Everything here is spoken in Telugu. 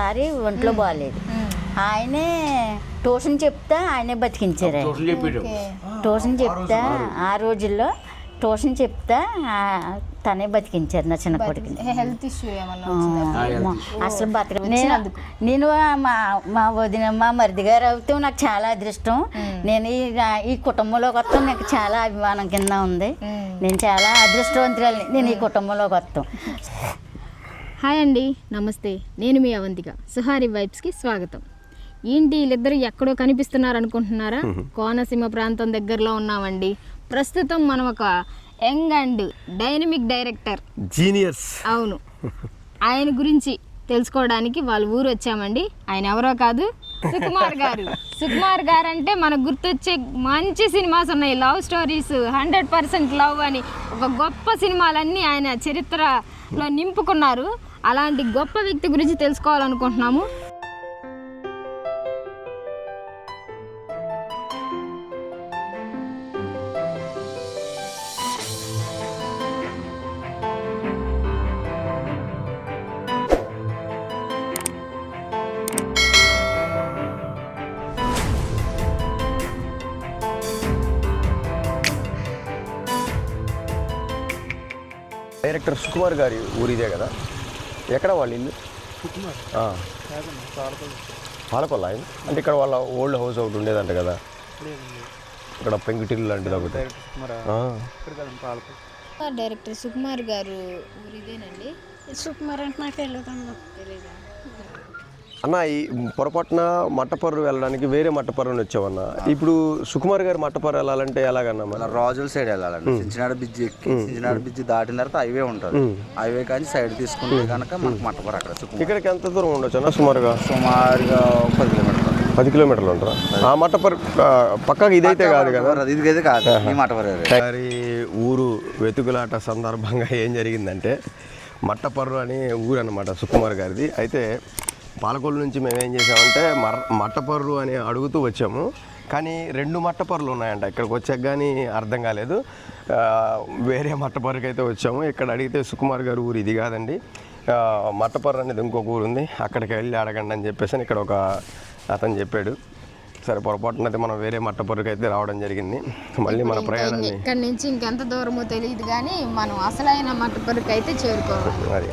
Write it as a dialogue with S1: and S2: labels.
S1: ఒకసారి ఒంట్లో బాగాలేదు, ఆయనే ట్యూషన్ చెప్తా ఆయనే బతికించారు. ట్యూషన్ చెప్తా ఆ రోజుల్లో ట్యూషన్ చెప్తా తనే బతికించారు నా చిన్న కొడుకుని.
S2: హెల్త్ ఇష్యూ ఏమన్నా
S1: అసలు నేను మా వదిన మా మరిది గారు అవుతూ నాకు చాలా అదృష్టం. నేను ఈ కుటుంబంలోకి వస్తాం నాకు చాలా అభిమానం కింద ఉంది. నేను చాలా అదృష్టవంతురాలిని నేను ఈ కుటుంబంలోకి వస్తాం.
S2: హాయ్ అండి, నమస్తే. నేను మీ అవంతిక. సుహారి వైబ్స్కి స్వాగతం. ఏంటి వీళ్ళిద్దరు ఎక్కడో కనిపిస్తున్నారు అనుకుంటున్నారా? కోనసీమ ప్రాంతం దగ్గరలో ఉన్నామండి. ప్రస్తుతం మనం ఒక young and dynamic director
S3: genius,
S2: అవును, ఆయన గురించి తెలుసుకోవడానికి వాళ్ళ ఊరు వచ్చామండి. ఆయన ఎవరో కాదు, సుకుమార్ గారు. సుకుమార్ గారు అంటే మనకు గుర్తొచ్చే మంచి సినిమాస్ ఉన్నాయి, లవ్ స్టోరీస్, 100% లవ్ అని ఒక గొప్ప సినిమాలన్నీ ఆయన చరిత్రలో నింపుకున్నారు. అలాంటి గొప్ప వ్యక్తి గురించి తెలుసుకోవాలనుకుంటున్నాము.
S3: డైరెక్టర్ సుకుమార్ గారి ఊరిదే కదా? ఎక్కడ వాళ్ళ ఇల్లు? పాలకొల్ల. అంటే ఇక్కడ వాళ్ళ ఓల్డ్ హౌస్ ఒకటి ఉండేదంట కదా, ఇక్కడ పెంకుటిల్లు లాంటిది ఒకటి.
S2: డైరెక్టర్ సుకుమార్ గారు ఊరిదేనండి.
S1: సుకుమార్ అంటే నాకు తెలియదు.
S3: అన్న, ఈ పొరపాటున మట్టపర్రు వెళ్ళడానికి వేరే మట్టపర్రుని వచ్చావన్న. ఇప్పుడు సుకుమార్ గారు మట్టపర్రు వెళ్ళాలంటే ఎలాగన్నా? మన
S4: రాజుల సైడ్ వెళ్ళాలండి. చించినాడ బ్రిడ్జ్ ఎక్కి చించినాడ బ్రిడ్జ్ దాటిన తర్వాత హైవే ఉంటుంది. హైవే కానీ సైడ్ తీసుకుంటే కనుక మనకు మట్టపర్రు అక్కడ.
S3: ఇక్కడికి ఎంత దూరం ఉండొచ్చు అన్న? సుమారుగా
S4: 10 కిలోమీటర్లు.
S3: 10 కిలోమీటర్లు ఉంటారా? ఆ మట్టపర్రు పక్కకి ఇదైతే కాదు కదా?
S4: ఇదైతే కాదు, ఈ మట్టపర్రు.
S3: మరి ఊరు వెతుకులాట సందర్భంగా ఏం జరిగిందంటే, మట్టపర్రు అని ఊరు అన్నమాట సుకుమార్ గారిది. అయితే పాలకొల్లు నుంచి మేము ఏం చేసామంటే మట్టపర్రు అని అడుగుతూ వచ్చాము, కానీ 2 మట్టపర్రులు ఉన్నాయంట. ఇక్కడికి వచ్చాక కానీ అర్థం కాలేదు. వేరే మట్టపర్రుకి అయితే వచ్చాము. ఇక్కడ అడిగితే సుకుమార్ గారు ఊరు ఇది కాదండి, మట్టపర్రు అనేది ఇంకొక ఊరు ఉంది, అక్కడికి వెళ్ళి అడగండి అని చెప్పేసి ఇక్కడ ఒక అతను చెప్పాడు. సరే, పొరపాటునైతే మనం వేరే మట్టపర్రుకి అయితే రావడం జరిగింది. మళ్ళీ మన ప్రయాణాన్ని
S2: ఇక్కడ నుంచి ఇంకెంత దూరమో తెలియదు, కానీ మనం అసలైన మట్టపర్రుకి అయితే చేరుకోవాలి.
S3: మరి